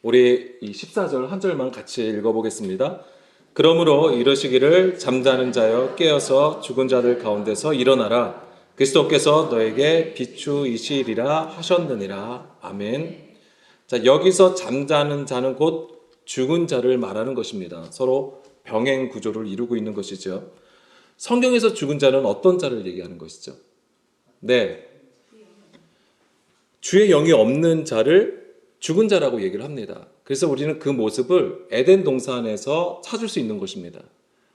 우리 이 14절 한 절만 같이 읽어보겠습니다. 그러므로 이러시기를 잠자는 자여 깨어서 죽은 자들 가운데서 일어나라. 그리스도께서 너에게 비추이시리라 하셨느니라. 아멘. 자, 여기서 잠자는 자는 곧 죽은 자를 말하는 것입니다. 서로 병행 구조를 이루고 있는 것이죠. 성경에서 죽은 자는 어떤 자를 얘기하는 것이죠? 네, 주의 영이 없는 자를 죽은 자라고 얘기를 합니다. 그래서 우리는 그 모습을 에덴 동산에서 찾을 수 있는 것입니다.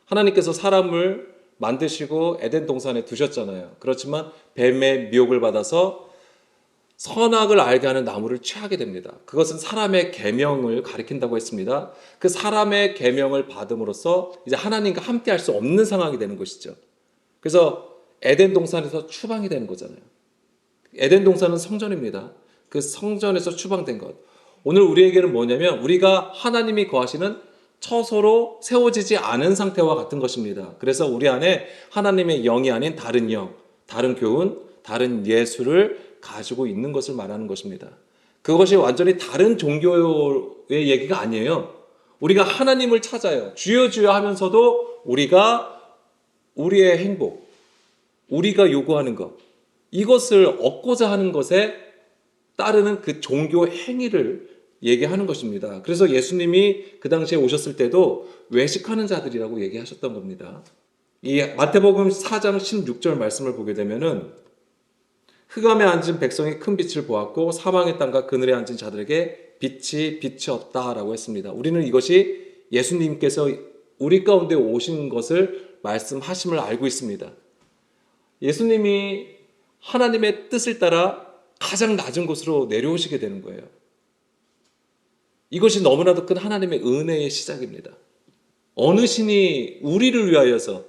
하나님께서 사람을 만드시고 에덴 동산에 두셨잖아요. 그렇지만 뱀의 미혹을 받아서 선악을 알게 하는 나무를 취하게 됩니다. 그것은 사람의 계명을 가리킨다고 했습니다. 그 사람의 계명을 받음으로써 이제 하나님과 함께 할 수 없는 상황이 되는 것이죠. 그래서 에덴 동산에서 추방이 되는 거잖아요. 에덴 동산은 성전입니다. 그 성전에서 추방된 것. 오늘 우리에게는 뭐냐면 우리가 하나님이 거하시는 처소로 세워지지 않은 상태와 같은 것입니다. 그래서 우리 안에 하나님의 영이 아닌 다른 영, 다른 교훈, 다른 예수를 가지고 있는 것을 말하는 것입니다. 그것이 완전히 다른 종교의 얘기가 아니에요. 우리가 하나님을 찾아요. 주여 주여 하면서도 우리가 우리의 행복, 우리가 요구하는 것, 이것을 얻고자 하는 것에 따르는 그 종교 행위를 얘기하는 것입니다. 그래서 예수님이 그 당시에 오셨을 때도 외식하는 자들이라고 얘기하셨던 겁니다. 이 마태복음 4장 16절 말씀을 보게 되면은 흑암에 앉은 백성이 큰 빛을 보았고 사망의 땅과 그늘에 앉은 자들에게 빛이 비치었다라고 했습니다. 우리는 이것이 예수님께서 우리 가운데 오신 것을 말씀하심을 알고 있습니다. 예수님이 하나님의 뜻을 따라 가장 낮은 곳으로 내려오시게 되는 거예요. 이것이 너무나도 큰 하나님의 은혜의 시작입니다. 어느 신이 우리를 위하여서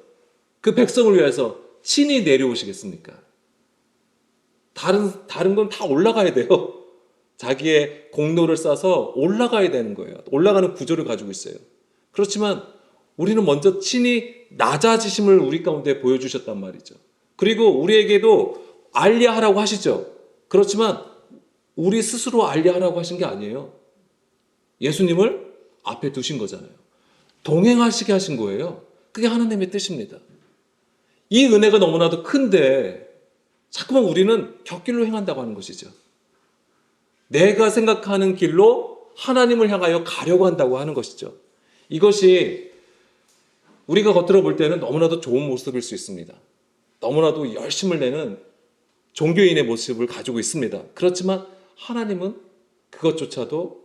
그 백성을 위하여서 신이 내려오시겠습니까? 다른 건 다 올라가야 돼요. 자기의 공로를 쌓아서 올라가야 되는 거예요. 올라가는 구조를 가지고 있어요. 그렇지만 우리는 먼저 친히 낮아지심을 우리 가운데 보여주셨단 말이죠. 그리고 우리에게도 알리하라고 하시죠. 그렇지만 우리 스스로 알리하라고 하신 게 아니에요. 예수님을 앞에 두신 거잖아요. 동행하시게 하신 거예요. 그게 하나님의 뜻입니다. 이 은혜가 너무나도 큰데 자꾸만 우리는 곁길로 행한다고 하는 것이죠. 내가 생각하는 길로 하나님을 향하여 가려고 한다고 하는 것이죠. 이것이 우리가 겉으로 볼 때는 너무나도 좋은 모습일 수 있습니다. 너무나도 열심을 내는 종교인의 모습을 가지고 있습니다. 그렇지만 하나님은 그것조차도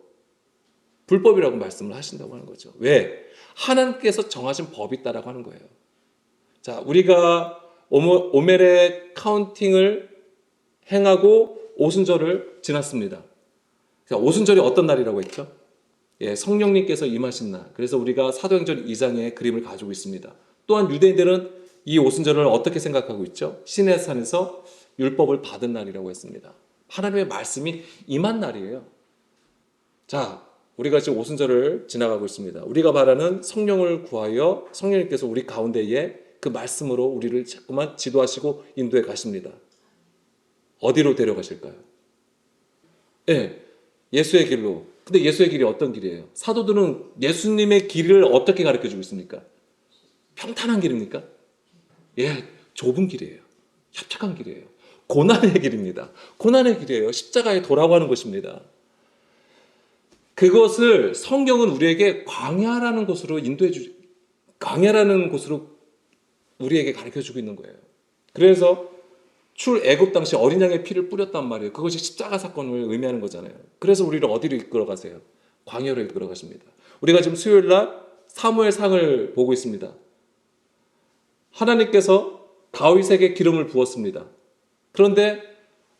불법이라고 말씀을 하신다고 하는 거죠. 왜? 하나님께서 정하신 법이 있다라고 하는 거예요. 자, 우리가 오멜의 카운팅을 행하고 오순절을 지났습니다. 자, 오순절이 어떤 날이라고 했죠? 예, 성령님께서 임하신 날. 그래서 우리가 사도행전 2장의 그림을 가지고 있습니다. 또한 유대인들은 이 오순절을 어떻게 생각하고 있죠? 시내 산에서 율법을 받은 날이라고 했습니다. 하나님의 말씀이 임한 날이에요. 자, 우리가 지금 오순절을 지나가고 있습니다. 우리가 바라는 성령을 구하여 성령님께서 우리 가운데에 그 말씀으로 우리를 자꾸만 지도하시고 인도해 가십니다. 어디로 데려가실까요? 예, 예수의 길로. 근데 예수의 길이 어떤 길이에요? 사도들은 예수님의 길을 어떻게 가르쳐주고 있습니까? 평탄한 길입니까? 예, 좁은 길이에요. 협착한 길이에요. 고난의 길입니다. 고난의 길이에요. 십자가에 돌아가는 것입니다. 그것을 성경은 우리에게 광야라는 곳으로 광야라는 곳으로 우리에게 가르쳐주고 있는 거예요. 그래서 출애굽 당시 어린 양의 피를 뿌렸단 말이에요. 그것이 십자가 사건을 의미하는 거잖아요. 그래서 우리를 어디로 이끌어 가세요? 광야로 이끌어 가십니다. 우리가 지금 수요일 날 사무엘상을 보고 있습니다. 하나님께서 다윗에게 기름을 부었습니다. 그런데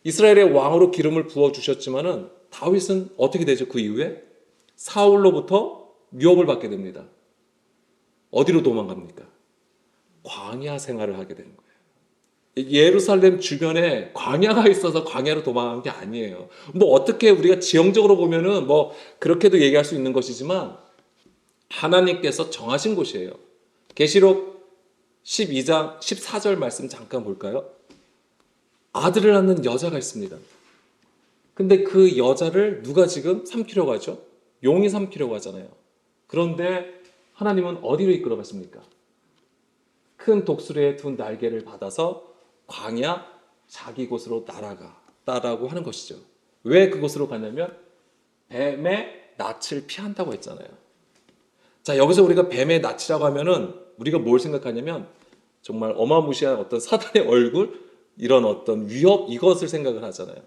이스라엘의 왕으로 기름을 부어주셨지만은 다윗은 어떻게 되죠? 그 이후에 사울로부터 유업을 받게 됩니다. 어디로 도망갑니까? 광야 생활을 하게 되는 거예요. 예루살렘 주변에 광야가 있어서 광야로 도망간 게 아니에요. 뭐 어떻게 우리가 지형적으로 보면은 뭐 그렇게도 얘기할 수 있는 것이지만 하나님께서 정하신 곳이에요. 계시록 12장 14절 말씀 잠깐 볼까요? 아들을 낳는 여자가 있습니다. 근데 그 여자를 누가 지금 삼키려고 하죠? 용이 삼키려고 하잖아요. 그런데 하나님은 어디로 이끌어 가십니까? 큰 독수리의 두 날개를 받아서 광야 자기 곳으로 날아가다라고 하는 것이죠. 왜 그곳으로 가냐면 뱀의 낯을 피한다고 했잖아요. 자, 여기서 우리가 뱀의 낯이라고 하면은 우리가 뭘 생각하냐면 정말 어마무시한 어떤 사단의 얼굴, 이런 어떤 위협, 이것을 생각을 하잖아요.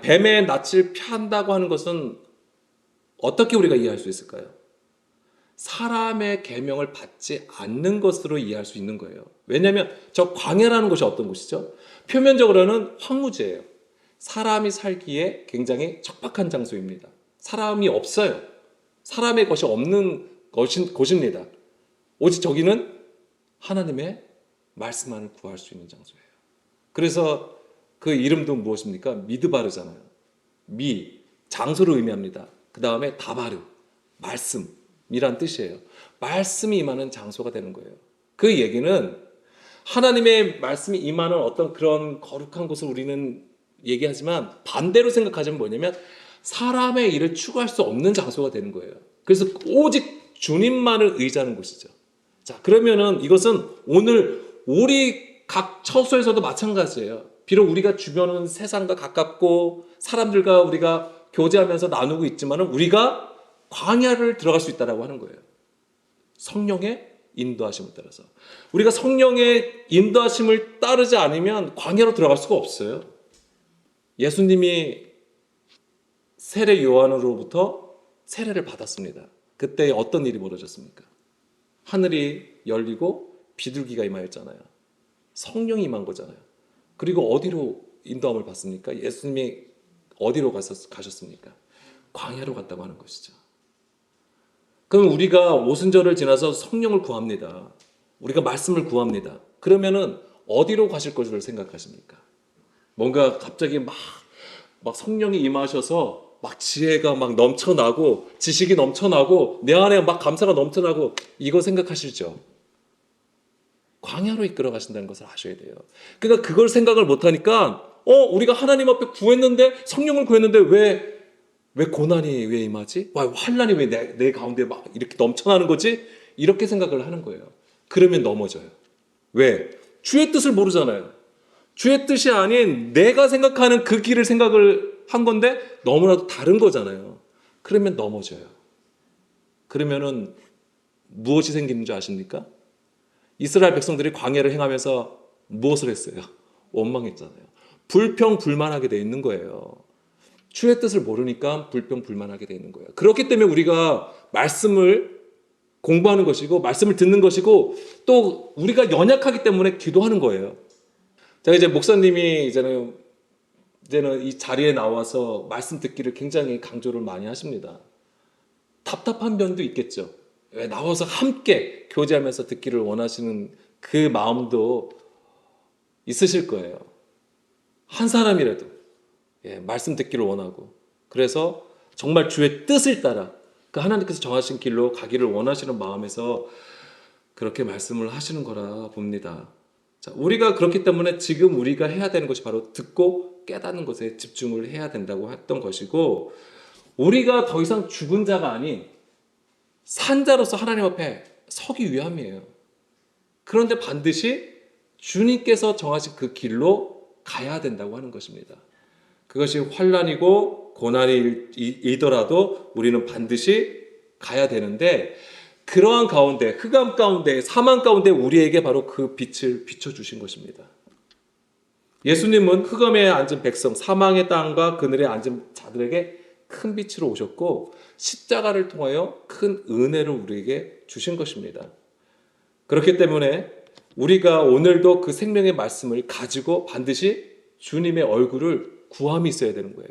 뱀의 낯을 피한다고 하는 것은 어떻게 우리가 이해할 수 있을까요? 사람의 계명을 받지 않는 것으로 이해할 수 있는 거예요. 왜냐하면 저 광야라는 곳이 어떤 곳이죠? 표면적으로는 황무지예요. 사람이 살기에 굉장히 척박한 장소입니다. 사람이 없어요. 사람의 것이 없는 곳입니다. 오직 저기는 하나님의 말씀만을 구할 수 있는 장소예요. 그래서 그 이름도 무엇입니까? 미드바르잖아요. 장소를 의미합니다. 그 다음에 다바르, 말씀이란 뜻이에요. 말씀이 임하는 장소가 되는 거예요. 그 얘기는 하나님의 말씀이 임하는 어떤 그런 거룩한 곳을 우리는 얘기하지만 반대로 생각하자면 뭐냐면 사람의 일을 추구할 수 없는 장소가 되는 거예요. 그래서 오직 주님만을 의지하는 곳이죠. 자, 그러면은 이것은 오늘 우리 각 처소에서도 마찬가지예요. 비록 우리가 주변은 세상과 가깝고 사람들과 우리가 교제하면서 나누고 있지만은 우리가 광야를 들어갈 수 있다라고 하는 거예요. 성령의 인도하심을 따라서. 우리가 성령의 인도하심을 따르지 않으면 광야로 들어갈 수가 없어요. 예수님이 세례 요한으로부터 세례를 받았습니다. 그때 어떤 일이 벌어졌습니까? 하늘이 열리고 비둘기가 임하였잖아요. 성령이 임한 거잖아요. 그리고 어디로 인도함을 받습니까? 예수님이 어디로 가셨습니까? 광야로 갔다고 하는 것이죠. 그럼 우리가 오순절을 지나서 성령을 구합니다. 우리가 말씀을 구합니다. 그러면은 어디로 가실 것을 생각하십니까? 뭔가 갑자기 막 성령이 임하셔서 막 지혜가 막 넘쳐나고 지식이 넘쳐나고 내 안에 막 감사가 넘쳐나고 이거 생각하시죠? 광야로 이끌어 가신다는 것을 아셔야 돼요. 그러니까 그걸 생각을 못하니까 우리가 하나님 앞에 구했는데 성령을 구했는데 왜 고난이 왜 임하지? 환난이 왜 내 가운데 막 이렇게 넘쳐나는 거지? 이렇게 생각을 하는 거예요. 그러면 넘어져요. 왜? 주의 뜻을 모르잖아요. 주의 뜻이 아닌 내가 생각하는 그 길을 생각을 한 건데 너무나도 다른 거잖아요. 그러면 넘어져요. 그러면은 무엇이 생기는 줄 아십니까? 이스라엘 백성들이 광야를 행하면서 무엇을 했어요? 원망했잖아요. 불평불만하게 돼 있는 거예요. 주의 뜻을 모르니까 불평불만하게 돼 있는 거예요. 그렇기 때문에 우리가 말씀을 공부하는 것이고 말씀을 듣는 것이고 또 우리가 연약하기 때문에 기도하는 거예요. 제가 이제 목사님이 이제는 이 자리에 나와서 말씀 듣기를 굉장히 강조를 많이 하십니다. 답답한 면도 있겠죠. 왜 나와서 함께 교제하면서 듣기를 원하시는 그 마음도 있으실 거예요. 한 사람이라도 말씀 듣기를 원하고 그래서 정말 주의 뜻을 따라 그 하나님께서 정하신 길로 가기를 원하시는 마음에서 그렇게 말씀을 하시는 거라 봅니다. 자, 우리가 그렇기 때문에 지금 우리가 해야 되는 것이 바로 듣고 깨닫는 것에 집중을 해야 된다고 했던 것이고 우리가 더 이상 죽은 자가 아닌 산자로서 하나님 앞에 서기 위함이에요. 그런데 반드시 주님께서 정하신 그 길로 가야 된다고 하는 것입니다. 그것이 환난이고 고난이더라도 우리는 반드시 가야 되는데 그러한 가운데 흑암 가운데 사망 가운데 우리에게 바로 그 빛을 비춰주신 것입니다. 예수님은 흑암에 앉은 백성 사망의 땅과 그늘에 앉은 자들에게 큰 빛으로 오셨고 십자가를 통하여 큰 은혜를 우리에게 주신 것입니다. 그렇기 때문에 우리가 오늘도 그 생명의 말씀을 가지고 반드시 주님의 얼굴을 구함이 있어야 되는 거예요.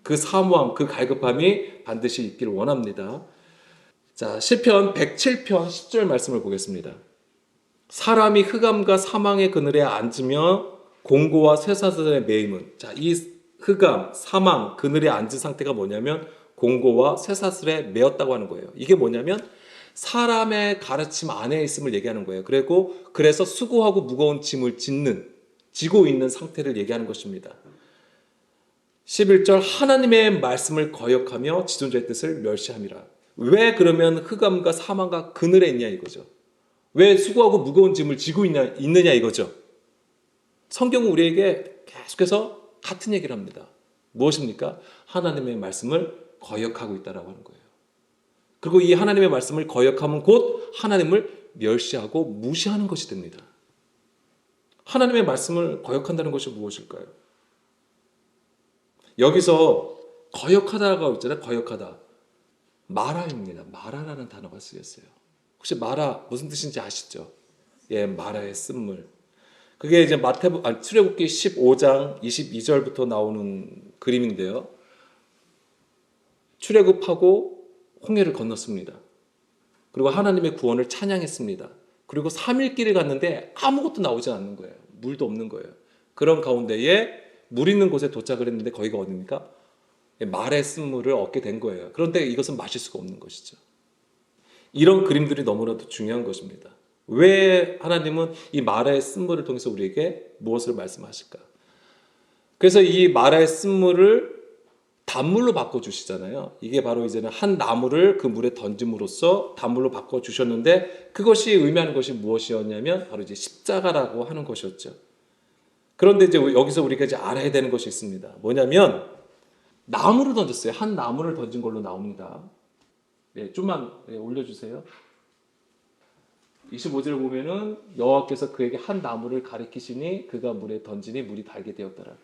그 사모함, 그 갈급함이 반드시 있기를 원합니다. 자, 시편 107편 10절 말씀을 보겠습니다. 사람이 흑암과 사망의 그늘에 앉으며 공고와 쇠사슬에 매임은 자, 이 흑암, 사망, 그늘에 앉은 상태가 뭐냐면 공고와 쇠사슬에 매었다고 하는 거예요. 이게 뭐냐면 사람의 가르침 안에 있음을 얘기하는 거예요. 그래서 수고하고 무거운 짐을 지고 있는 상태를 얘기하는 것입니다. 11절 하나님의 말씀을 거역하며 지존자의 뜻을 멸시함이라. 왜 그러면 흑암과 사망과 그늘에 있냐 이거죠. 왜 수고하고 무거운 짐을 지고 있느냐 이거죠. 성경은 우리에게 계속해서 같은 얘기를 합니다. 무엇입니까? 하나님의 말씀을 거역하고 있다라고 하는 거예요. 그리고 이 하나님의 말씀을 거역하면 곧 하나님을 멸시하고 무시하는 것이 됩니다. 하나님의 말씀을 거역한다는 것이 무엇일까요? 여기서 거역하다가 있잖아요. 거역하다. 마라입니다. 마라라는 단어가 쓰였어요. 혹시 마라 무슨 뜻인지 아시죠? 예, 마라의 쓴물. 그게 이제 출애굽기 15장 22절부터 나오는 그림인데요. 출애굽하고 홍해를 건넜습니다. 그리고 하나님의 구원을 찬양했습니다. 그리고 3일 길을 갔는데 아무것도 나오지 않는 거예요. 물도 없는 거예요. 그런 가운데에 물 있는 곳에 도착을 했는데 거기가 어디입니까? 말의 쓴물을 얻게 된 거예요. 그런데 이것은 마실 수가 없는 것이죠. 이런 그림들이 너무나도 중요한 것입니다. 왜 하나님은 이 말의 쓴물을 통해서 우리에게 무엇을 말씀하실까? 그래서 이 말의 쓴물을 단물로 바꿔주시잖아요. 이게 바로 이제는 한 나무를 그 물에 던짐으로써 단물로 바꿔주셨는데 그것이 의미하는 것이 무엇이었냐면 바로 이제 십자가라고 하는 것이었죠. 그런데 이제 여기서 우리가 이제 알아야 되는 것이 있습니다. 뭐냐면 나무를 던졌어요. 한 나무를 던진 걸로 나옵니다. 네, 좀만 올려주세요. 25절을 보면은 여호와께서 그에게 한 나무를 가리키시니 그가 물에 던지니 물이 달게 되었더라.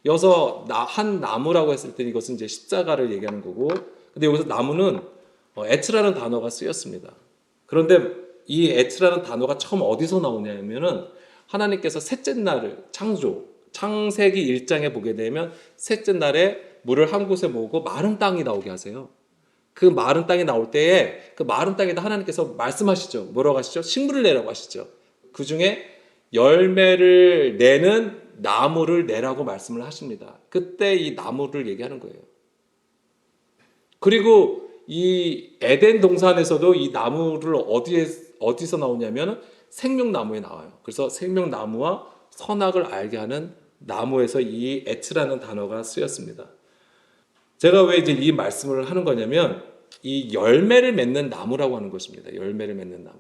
여기서 한 나무라고 했을 때 이것은 이제 십자가를 얘기하는 거고, 근데 여기서 나무는 에츠라는 단어가 쓰였습니다. 그런데 이 에츠라는 단어가 처음 어디서 나오냐면은 하나님께서 셋째 날을 창세기 1장에 보게 되면 셋째 날에 물을 한 곳에 모으고 마른 땅이 나오게 하세요. 그 마른 땅이 나올 때에 그 마른 땅에다 하나님께서 말씀하시죠. 뭐라고 하시죠? 식물을 내라고 하시죠. 그 중에 열매를 내는 나무를 내라고 말씀을 하십니다. 그때 이 나무를 얘기하는 거예요. 그리고 이 에덴 동산에서도 이 나무를 어디서 나오냐면 생명나무에 나와요. 그래서 생명나무와 선악을 알게 하는 나무에서 이 에츠라는 단어가 쓰였습니다. 제가 왜 이제 이 말씀을 하는 거냐면 이 열매를 맺는 나무라고 하는 것입니다. 열매를 맺는 나무.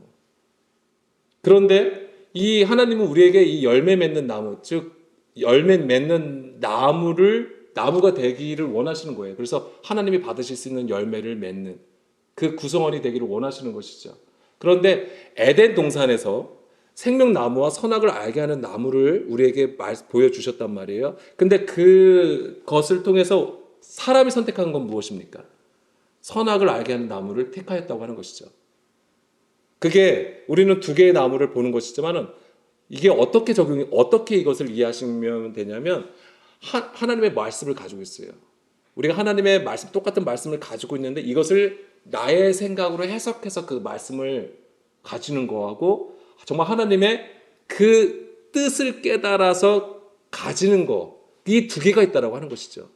그런데 이 하나님은 우리에게 이 열매 맺는 나무, 즉 열매 맺는 나무가 되기를 원하시는 거예요. 그래서 하나님이 받으실 수 있는 열매를 맺는 그 구성원이 되기를 원하시는 것이죠. 그런데 에덴 동산에서 생명나무와 선악을 알게 하는 나무를 우리에게 보여주셨단 말이에요. 근데 그것을 통해서 사람이 선택한 건 무엇입니까? 선악을 알게 하는 나무를 택하였다고 하는 것이죠. 그게 우리는 두 개의 나무를 보는 것이지만은 이게 어떻게 이것을 이해하시면 되냐면 하나님의 말씀을 가지고 있어요. 우리가 하나님의 말씀, 똑같은 말씀을 가지고 있는데 이것을 나의 생각으로 해석해서 그 말씀을 가지는 거하고 정말 하나님의 그 뜻을 깨달아서 가지는 거, 이 두 개가 있다라고 하는 것이죠.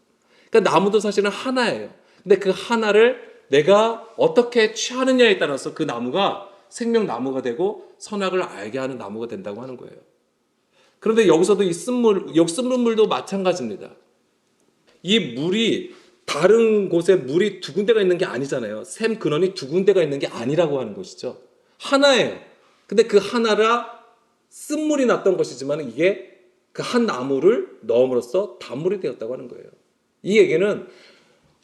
그러니까 나무도 사실은 하나예요. 근데 그 하나를 내가 어떻게 취하느냐에 따라서 그 나무가 생명나무가 되고 선악을 알게 하는 나무가 된다고 하는 거예요. 그런데 여기서도 이 쓴물도 마찬가지입니다. 이 물이 다른 곳에 물이 두 군데가 있는 게 아니잖아요. 샘 근원이 두 군데가 있는 게 아니라고 하는 것이죠. 하나예요. 근데 그 하나라 쓴물이 났던 것이지만 이게 그 한 나무를 넣음으로써 단물이 되었다고 하는 거예요. 이 얘기는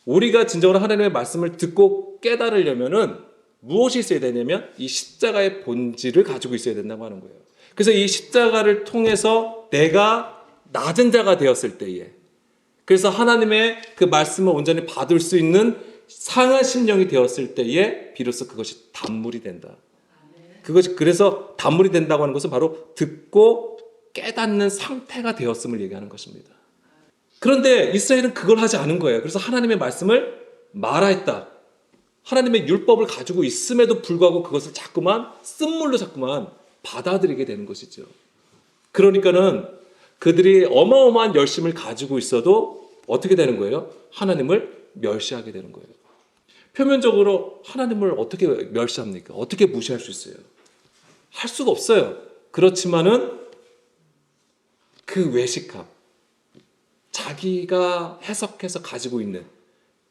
우리가 진정으로 하나님의 말씀을 듣고 깨달으려면은 무엇이 있어야 되냐면 이 십자가의 본질을 가지고 있어야 된다고 하는 거예요. 그래서 이 십자가를 통해서 내가 낮은 자가 되었을 때에, 그래서 하나님의 그 말씀을 온전히 받을 수 있는 상한 심령이 되었을 때에 비로소 그것이 단물이 된다. 그래서 단물이 된다고 하는 것은 바로 듣고 깨닫는 상태가 되었음을 얘기하는 것입니다. 그런데 이스라엘은 그걸 하지 않은 거예요. 그래서 하나님의 말씀을 말하였다. 하나님의 율법을 가지고 있음에도 불구하고 그것을 쓴물로 자꾸만 받아들이게 되는 것이죠. 그러니까는 그들이 어마어마한 열심을 가지고 있어도 어떻게 되는 거예요? 하나님을 멸시하게 되는 거예요. 표면적으로 하나님을 어떻게 멸시합니까? 어떻게 무시할 수 있어요? 할 수가 없어요. 그렇지만은 그 외식함, 자기가 해석해서 가지고 있는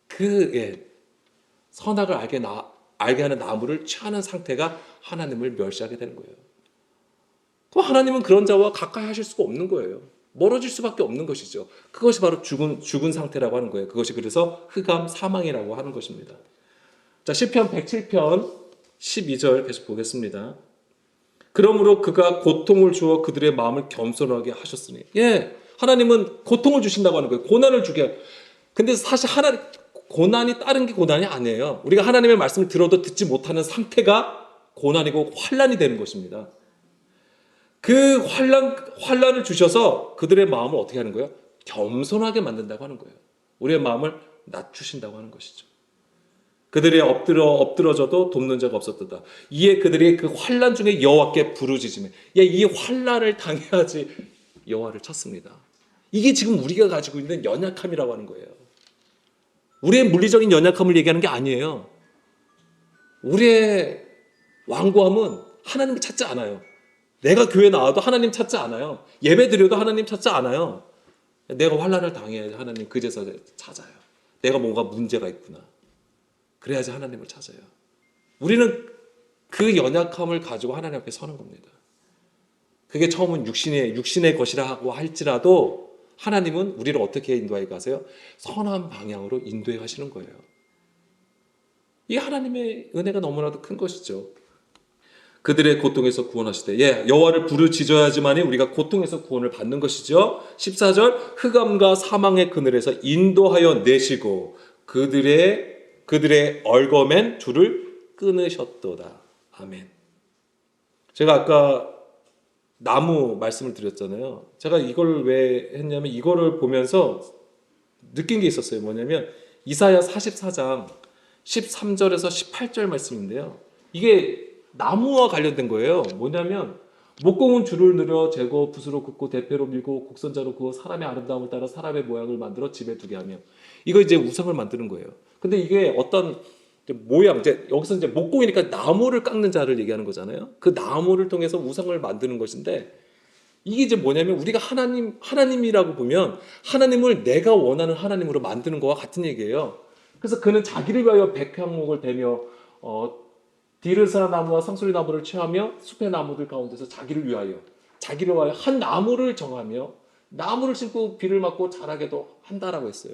그 선악을 알게 하는 나무를 취하는 상태가 하나님을 멸시하게 되는 거예요. 그럼 하나님은 그런 자와 가까이 하실 수가 없는 거예요. 멀어질 수밖에 없는 것이죠. 그것이 바로 죽은 상태라고 하는 거예요. 그것이 그래서 흑암 사망이라고 하는 것입니다. 자, 시편 107편 12절 계속 보겠습니다. 그러므로 그가 고통을 주어 그들의 마음을 겸손하게 하셨으니. 하나님은 고통을 주신다고 하는 거예요. 고난을 주게. 근데 사실 고난이 다른 게 고난이 아니에요. 우리가 하나님의 말씀을 들어도 듣지 못하는 상태가 고난이고 환난이 되는 것입니다. 그 환난을 주셔서 그들의 마음을 어떻게 하는 거예요? 겸손하게 만든다고 하는 거예요. 우리의 마음을 낮추신다고 하는 것이죠. 그들이 엎드러져도 돕는 자가 없었다. 이에 그들이 그 환난 중에 여호와께 부르짖으며 이 환난을 당해야지 여호와를 찾습니다. 이게 지금 우리가 가지고 있는 연약함이라고 하는 거예요. 우리의 물리적인 연약함을 얘기하는 게 아니에요. 우리의 완고함은 하나님을 찾지 않아요. 내가 교회 나와도 하나님 찾지 않아요. 예배 드려도 하나님 찾지 않아요. 내가 환난을 당해야지 하나님 그제서 찾아요. 내가 뭔가 문제가 있구나. 그래야지 하나님을 찾아요. 우리는 그 연약함을 가지고 하나님 앞에 서는 겁니다. 그게 처음은 육신의 것이라고 할지라도 하나님은 우리를 어떻게 인도해 가세요? 선한 방향으로 인도해 가시는 거예요. 이 하나님의 은혜가 너무나도 큰 것이죠. 그들의 고통에서 구원하시되 여호와를 부르짖어야지만이 우리가 고통에서 구원을 받는 것이죠. 14절 흑암과 사망의 그늘에서 인도하여 내시고 그들의 얼거맨 줄을 끊으셨도다. 아멘. 제가 아까 나무 말씀을 드렸잖아요. 제가 이걸 왜 했냐면 이거를 보면서 느낀 게 있었어요. 뭐냐면 이사야 44장 13절에서 18절 말씀인데요. 이게 나무와 관련된 거예요. 뭐냐면 목공은 줄을 늘어 재고 붓으로 긋고 대패로 밀고 곡선자로 그어 사람의 아름다움을 따라 사람의 모양을 만들어 집에 두게 하며 이거 이제 우상을 만드는 거예요. 근데 이게 어떤 모양, 여기서 이제 목공이니까 나무를 깎는 자를 얘기하는 거잖아요. 그 나무를 통해서 우상을 만드는 것인데 이게 이제 뭐냐면 우리가 하나님이라고 보면 하나님을 내가 원하는 하나님으로 만드는 거와 같은 얘기예요. 그래서 그는 자기를 위하여 백향목을 베며 디르사 나무와 상수리 나무를 취하며 숲의 나무들 가운데서 자기를 위하여 한 나무를 정하며 나무를 심고 비를 맞고 자라게도 한다라고 했어요.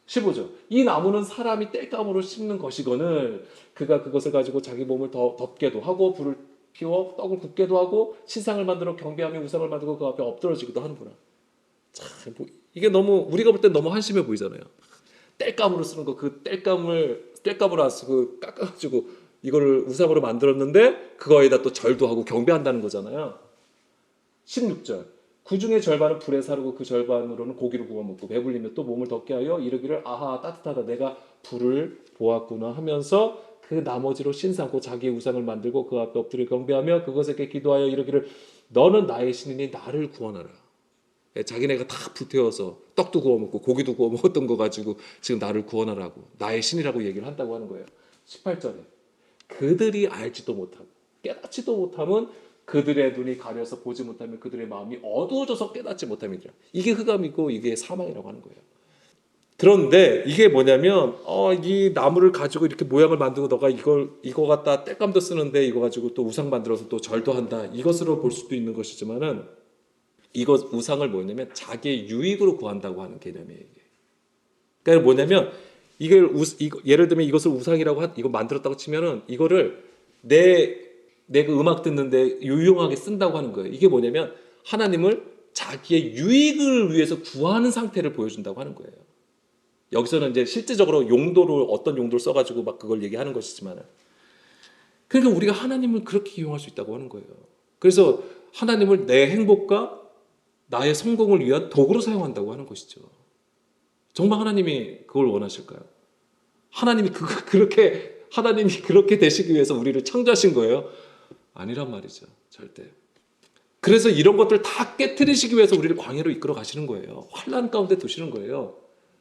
15절 이 나무는 사람이 땔감으로 심는 것이거늘 그가 그것을 가지고 자기 몸을 더 덮게도 하고 불을 피워 떡을 굽게도 하고 신상을 만들어 경배하며 우상을 만들고 그 앞에 엎드러지기도 하는구나. 참, 이게 너무 우리가 볼 땐 너무 한심해 보이잖아요. 땔감으로 쓰는 거 그 땔감으로 안 쓰고 깎아가지고 이거를 우상으로 만들었는데 그거에다 또 절도 하고 경배한다는 거잖아요. 16절 그 중에 절반은 불에 사르고 그 절반으로는 고기를 구워 먹고 배불리며 또 몸을 덮게 하여 이르기를 아하 따뜻하다 내가 불을 보았구나 하면서 그 나머지로 신상고 자기의 우상을 만들고 그 앞에 엎드려 경배하며 그것에게 기도하여 이르기를 너는 나의 신이니 나를 구원하라. 자기네가 다 불태워서 떡도 구워 먹고 고기도 구워 먹었던 거 가지고 지금 나를 구원하라고 나의 신이라고 얘기를 한다고 하는 거예요. 18절에 그들이 알지도 못하고 깨닫지도 못하면 그들의 눈이 가려서 보지 못하면 그들의 마음이 어두워져서 깨닫지 못함이니라. 이게 흑암이고 이게 사망이라고 하는 거예요. 그런데 이게 뭐냐면 이 나무를 가지고 이렇게 모양을 만들고 너가 이거 갖다 땔감도 쓰는데 이거 가지고 또 우상 만들어서 또 절도 한다. 이것으로 볼 수도 있는 것이지만은 이것 우상을 뭐냐면 자기의 유익으로 구한다고 하는 개념이에요. 이게. 그러니까 뭐냐면 예를 들면 이것을 우상이라고 이거 만들었다고 치면은 이거를 내 그 음악 듣는데 유용하게 쓴다고 하는 거예요. 이게 뭐냐면 하나님을 자기의 유익을 위해서 구하는 상태를 보여준다고 하는 거예요. 여기서는 이제 실제적으로 어떤 용도를 써가지고 막 그걸 얘기하는 것이지만, 그러니까 우리가 하나님을 그렇게 이용할 수 있다고 하는 거예요. 그래서 하나님을 내 행복과 나의 성공을 위한 도구로 사용한다고 하는 것이죠. 정말 하나님이 그걸 원하실까요? 하나님이 그렇게 되시기 위해서 우리를 창조하신 거예요? 아니란 말이죠. 절대. 그래서 이런 것들 다 깨트리시기 위해서 우리를 광야로 이끌어 가시는 거예요. 환난 가운데 두시는 거예요.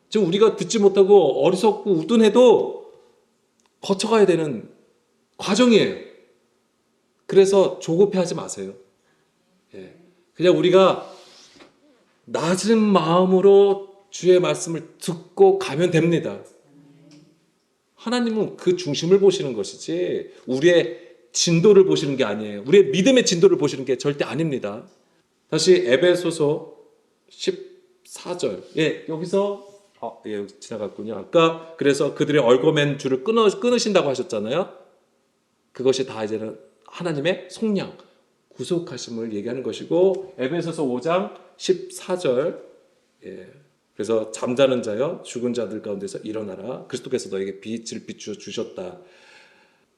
지금 우리가 듣지 못하고 어리석고 우둔해도 거쳐가야 되는 과정이에요. 그래서 조급해하지 마세요. 그냥 우리가 낮은 마음으로 주의 말씀을 듣고 가면 됩니다. 하나님은 그 중심을 보시는 것이지 우리의 진도를 보시는 게 아니에요. 우리의 믿음의 진도를 보시는 게 절대 아닙니다. 다시 에베소서 14절. 예, 여기서 예, 지나갔군요. 아까 그래서 그들의 얽어맨 줄을 끊으신다고 하셨잖아요. 그것이 다 이제는 하나님의 속량, 구속하심을 얘기하는 것이고 에베소서 5장 14절. 예. 그래서 잠자는 자여 죽은 자들 가운데서 일어나라. 그리스도께서 너에게 빛을 비추어 주셨다.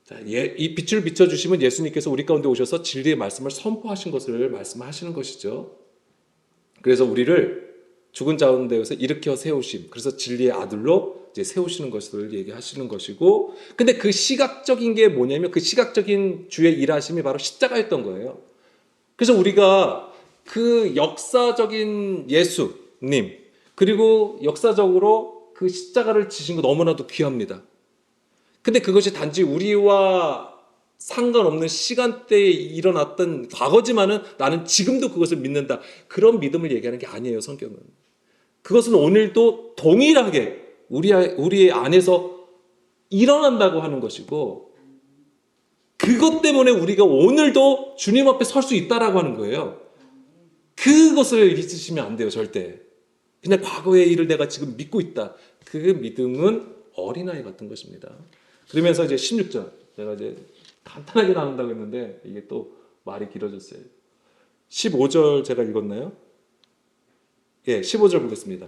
자, 이 빛을 비춰 주시면 예수님께서 우리 가운데 오셔서 진리의 말씀을 선포하신 것을 말씀하시는 것이죠. 그래서 우리를 죽은 자 가운데서 일으켜 세우심. 그래서 진리의 아들로 이제 세우시는 것을 얘기하시는 것이고, 근데 그 시각적인 게 뭐냐면 그 시각적인 주의 일하심이 바로 십자가였던 거예요. 그래서 우리가 그 역사적인 예수님 그리고 역사적으로 그 십자가를 지신 거 너무나도 귀합니다. 근데 그것이 단지 우리와 상관없는 시간대에 일어났던 과거지만은 나는 지금도 그것을 믿는다. 그런 믿음을 얘기하는 게 아니에요, 성경은. 그것은 오늘도 동일하게 우리 안에서 일어난다고 하는 것이고, 그것 때문에 우리가 오늘도 주님 앞에 설 수 있다라고 하는 거예요. 그것을 잊으시면 안 돼요, 절대. 그냥 과거의 일을 내가 지금 믿고 있다. 그 믿음은 어린아이 같은 것입니다. 그러면서 이제 16절. 제가 이제 간단하게 나눈다고 했는데 이게 또 말이 길어졌어요. 15절 제가 읽었나요? 예, 15절 보겠습니다.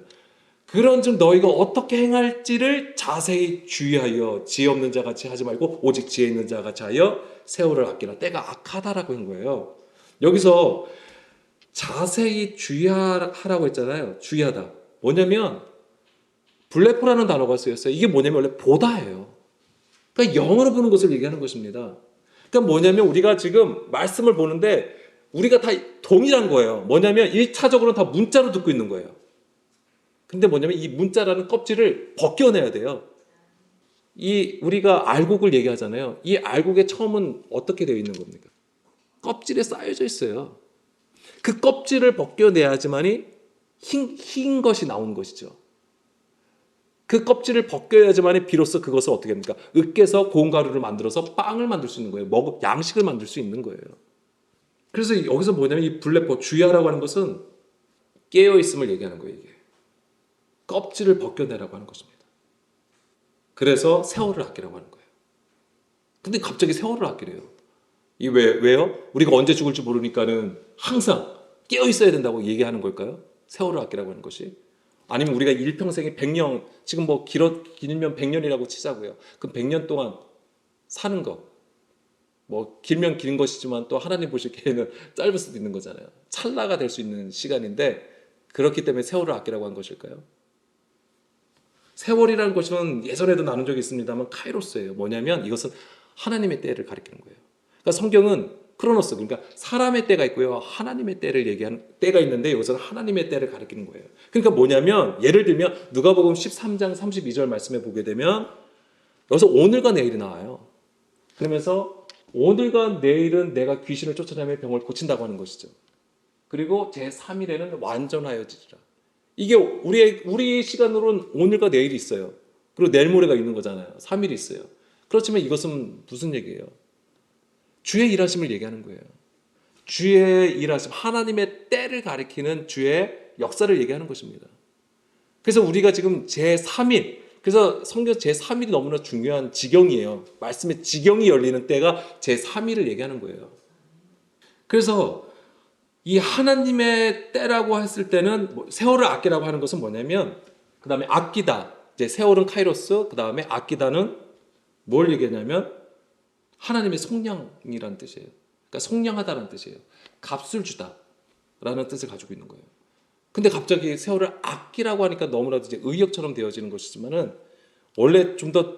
그런즉 너희가 어떻게 행할지를 자세히 주의하여 지혜 없는 자 같이 하지 말고 오직 지혜 있는 자 같이 하여 세월을 아끼라. 때가 악하다라고 한 거예요. 여기서 자세히 주의하라고 했잖아요. 주의하다. 뭐냐면 블레포라는 단어가 쓰였어요. 이게 뭐냐면 원래 보다예요. 그러니까 영으로 보는 것을 얘기하는 것입니다. 그러니까 뭐냐면 우리가 지금 말씀을 보는데 우리가 다 동일한 거예요. 뭐냐면 1차적으로는 다 문자로 듣고 있는 거예요. 근데 뭐냐면 이 문자라는 껍질을 벗겨내야 돼요. 이 우리가 알곡을 얘기하잖아요. 이 알곡의 처음은 어떻게 되어 있는 겁니까? 껍질에 쌓여져 있어요. 그 껍질을 벗겨내야지만이 흰 것이 나오는 것이죠. 그 껍질을 벗겨야지만이 비로소 그것을 어떻게 합니까? 으깨서 고운 가루를 만들어서 빵을 만들 수 있는 거예요. 양식을 만들 수 있는 거예요. 그래서 여기서 뭐냐면 이 블레포 주의하라고 하는 것은 깨어있음을 얘기하는 거예요. 이게 껍질을 벗겨내라고 하는 것입니다. 그래서 세월을 아끼라고 하는 거예요. 근데 갑자기 세월을 아끼래요. 이 왜요? 우리가 언제 죽을지 모르니까는 항상 깨어 있어야 된다고 얘기하는 걸까요? 세월을 아끼라고 하는 것이. 아니면 우리가 일평생에 100년, 지금 뭐 길면 100년이라고 치자고요. 그럼 100년 동안 사는 거. 뭐 길면 긴 것이지만 또 하나님 보시기에는 짧을 수도 있는 거잖아요. 찰나가 될 수 있는 시간인데 그렇기 때문에 세월을 아끼라고 한 것일까요? 세월이라는 것은 예전에도 나눈 적이 있습니다만 카이로스예요. 뭐냐면 이것은 하나님의 때를 가리키는 거예요. 그러니까 성경은 크로노스, 그러니까 사람의 때가 있고요. 하나님의 때를 얘기하는 때가 있는데 여기서는 하나님의 때를 가리키는 거예요. 그러니까 뭐냐면 예를 들면 누가복음 13장 32절 말씀에 보게 되면 여기서 오늘과 내일이 나와요. 그러면서 오늘과 내일은 내가 귀신을 쫓아내며 병을 고친다고 하는 것이죠. 그리고 제3일에는 완전하여지리라. 이게 우리 시간으로는 오늘과 내일이 있어요. 그리고 내일 모레가 있는 거잖아요. 3일이 있어요. 그렇지만 이것은 무슨 얘기예요? 주의 일하심을 얘기하는 거예요. 주의 일하심, 하나님의 때를 가리키는 주의 역사를 얘기하는 것입니다. 그래서 우리가 지금 제3일, 그래서 성경 제3일이 너무나 중요한 지경이에요. 말씀의 지경이 열리는 때가 제3일을 얘기하는 거예요. 그래서 이 하나님의 때라고 했을 때는 세월을 아끼라고 하는 것은 뭐냐면 그 다음에 아끼다, 이제 세월은 카이로스, 그 다음에 아끼다는 뭘 얘기하냐면 하나님의 속량이라는 뜻이에요. 그러니까 속량하다는 뜻이에요. 값을 주다라는 뜻을 가지고 있는 거예요. 근데 갑자기 세월을 아끼라고 하니까 너무나도 이제 의역처럼 되어지는 것이지만은 원래 좀 더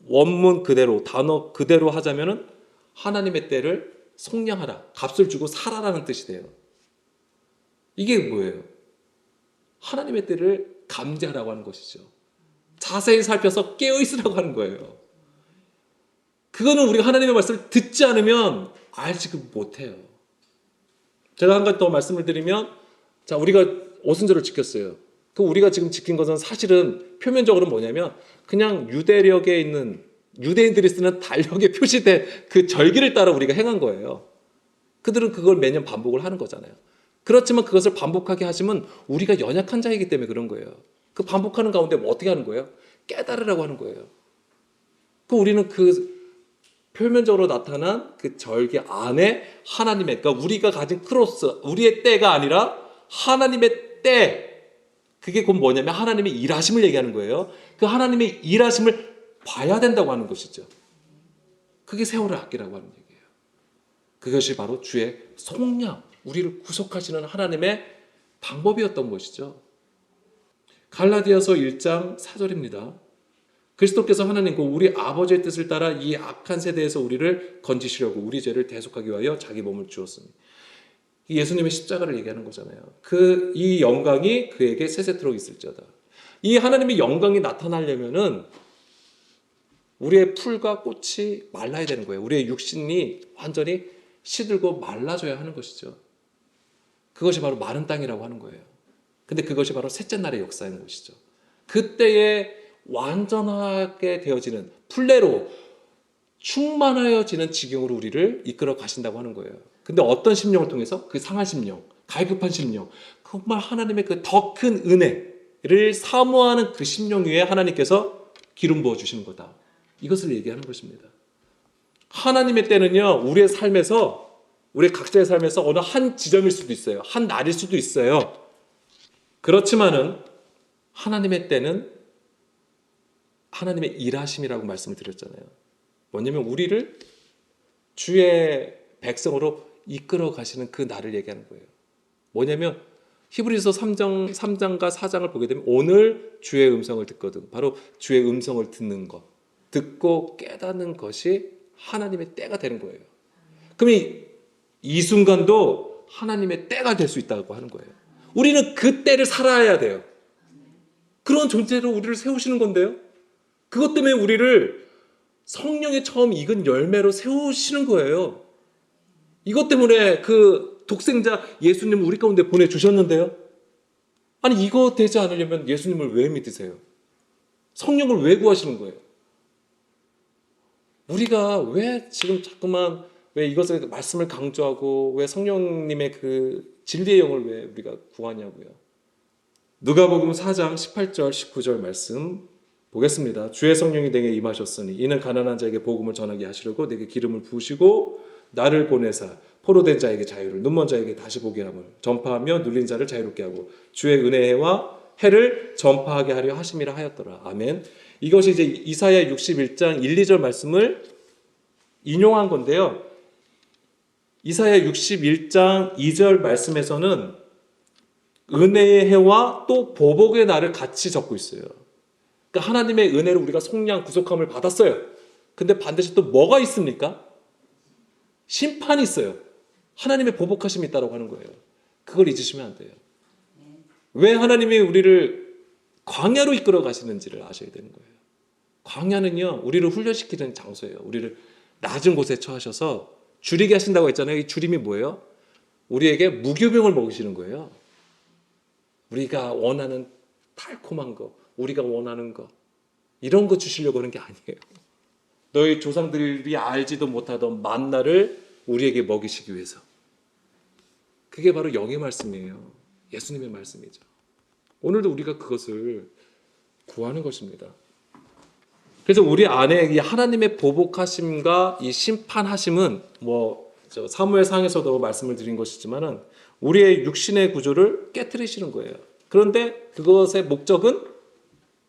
원문 그대로 단어 그대로 하자면은 하나님의 때를 속량하라, 값을 주고 살아라는 뜻이 돼요. 이게 뭐예요? 하나님의 때를 감지하라고 하는 것이죠. 자세히 살펴서 깨어있으라고 하는 거예요. 그거는 우리가 하나님의 말씀을 듣지 않으면 알지 못해요. 제가 한 가지 더 말씀을 드리면 자, 우리가 오순절을 지켰어요. 그 우리가 지금 지킨 것은 사실은 표면적으로 뭐냐면 그냥 유대력에 있는 유대인들이 쓰는 달력에 표시된 그 절기를 따라 우리가 행한 거예요. 그들은 그걸 매년 반복을 하는 거잖아요. 그렇지만 그것을 반복하게 하시면 우리가 연약한 자이기 때문에 그런 거예요. 그 반복하는 가운데 뭐 어떻게 하는 거예요? 깨달으라고 하는 거예요. 그 우리는 그 표면적으로 나타난 그 절기 안에 하나님의, 그러니까 우리가 가진 크로스, 우리의 때가 아니라 하나님의 때, 그게 곧 뭐냐면 하나님의 일하심을 얘기하는 거예요. 그 하나님의 일하심을 봐야 된다고 하는 것이죠. 그게 세월을 아끼라고 하는 얘기예요. 그것이 바로 주의 속량, 우리를 구속하시는 하나님의 방법이었던 것이죠. 갈라디아서 1장 4절입니다. 그리스도께서 하나님과 우리 아버지의 뜻을 따라 이 악한 세대에서 우리를 건지시려고 우리 죄를 대속하기 위하여 자기 몸을 주었으니, 예수님의 십자가를 얘기하는 거잖아요. 이 영광이 그에게 세세토록 있을지어다. 이 하나님의 영광이 나타나려면은 우리의 풀과 꽃이 말라야 되는 거예요. 우리의 육신이 완전히 시들고 말라져야 하는 것이죠. 그것이 바로 마른 땅이라고 하는 거예요. 근데 그것이 바로 셋째 날의 역사인 것이죠. 그때에 완전하게 되어지는 플레로 충만하여지는 지경으로 우리를 이끌어 가신다고 하는 거예요. 근데 어떤 심령을 통해서? 그 상한 심령, 갈급한 심령, 정말 하나님의 그 더 큰 은혜를 사모하는 그 심령 위에 하나님께서 기름 부어 주시는 거다. 이것을 얘기하는 것입니다. 하나님의 때는요, 우리의 삶에서, 우리 각자의 삶에서 어느 한 지점일 수도 있어요. 한 날일 수도 있어요. 그렇지만은 하나님의 때는 하나님의 일하심이라고 말씀을 드렸잖아요. 뭐냐면 우리를 주의 백성으로 이끌어 가시는 그 날을 얘기하는 거예요. 뭐냐면 히브리서 3장과 4장을 보게 되면 오늘 주의 음성을 듣거든. 바로 주의 음성을 듣는 것, 듣고 깨닫는 것이 하나님의 때가 되는 거예요. 그럼 이 순간도 하나님의 때가 될 수 있다고 하는 거예요. 우리는 그 때를 살아야 돼요. 그런 존재로 우리를 세우시는 건데요. 그것 때문에 우리를 성령의 처음 익은 열매로 세우시는 거예요. 이것 때문에 그 독생자 예수님을 우리 가운데 보내주셨는데요. 아니, 이거 되지 않으려면 예수님을 왜 믿으세요? 성령을 왜 구하시는 거예요? 우리가 왜 지금 자꾸만 왜 이것을 말씀을 강조하고 왜 성령님의 그 진리의 영을 왜 우리가 구하냐고요. 누가복음 4장 18절 19절 말씀 보겠습니다. 주의 성령이 내게 임하셨으니 이는 가난한 자에게 복음을 전하게 하시려고 내게 기름을 부으시고 나를 보내사 포로된 자에게 자유를, 눈먼 자에게 다시 보게 함을, 전파하며 눌린 자를 자유롭게 하고 주의 은혜와 해를 전파하게 하려 하심이라 하였더라. 아멘. 이것이 이제 이사야 61장 1, 2절 말씀을 인용한 건데요. 이사야 61장 2절 말씀에서는 은혜의 해와 또 보복의 날을 같이 적고 있어요. 그러니까 하나님의 은혜로 우리가 속량 구속함을 받았어요. 근데 반드시 또 뭐가 있습니까? 심판이 있어요. 하나님의 보복하심이 있다고 하는 거예요. 그걸 잊으시면 안 돼요. 왜 하나님이 우리를 광야로 이끌어 가시는지를 아셔야 되는 거예요. 광야는요, 우리를 훈련시키는 장소예요. 우리를 낮은 곳에 처하셔서 줄이게 하신다고 했잖아요. 이 줄임이 뭐예요? 우리에게 무교병을 먹이시는 거예요. 우리가 원하는 달콤한 거, 우리가 원하는 거, 이런 거 주시려고 하는 게 아니에요. 너희 조상들이 알지도 못하던 만나를 우리에게 먹이시기 위해서. 그게 바로 영의 말씀이에요. 예수님의 말씀이죠. 오늘도 우리가 그것을 구하는 것입니다. 그래서 우리 안에 이 하나님의 보복하심과 이 심판하심은 사무엘상에서도 말씀을 드린 것이지만은 우리의 육신의 구조를 깨트리시는 거예요. 그런데 그것의 목적은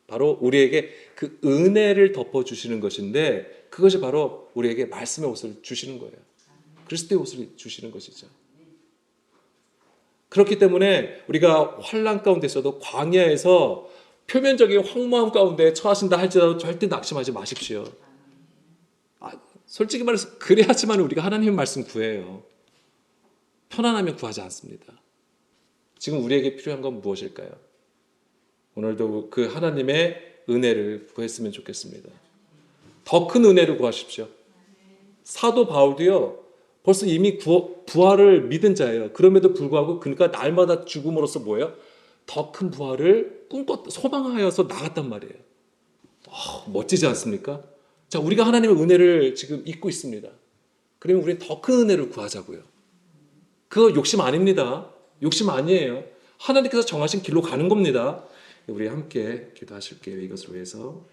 바로 우리에게 그 은혜를 덮어주시는 것인데, 그것이 바로 우리에게 말씀의 옷을 주시는 거예요. 그리스도의 옷을 주시는 것이죠. 그렇기 때문에 우리가 환난 가운데 있어도 광야에서 표면적인 황무함 가운데 처하신다 할지라도 절대 낙심하지 마십시오. 솔직히 말해서 그래야지만 우리가 하나님의 말씀 구해요. 편안하면 구하지 않습니다. 지금 우리에게 필요한 건 무엇일까요? 오늘도 그 하나님의 은혜를 구했으면 좋겠습니다. 더 큰 은혜를 구하십시오. 사도 바울도요, 벌써 이미 부활을 믿은 자예요. 그럼에도 불구하고 그러니까 날마다 죽음으로써 뭐예요? 더 큰 부활을 소망하여서 나갔단 말이에요. 멋지지 않습니까? 자, 우리가 하나님의 은혜를 지금 잊고 있습니다. 그러면 우리는 더 큰 은혜를 구하자고요. 그거 욕심 아닙니다. 욕심 아니에요. 하나님께서 정하신 길로 가는 겁니다. 우리 함께 기도하실게요. 이것을 위해서.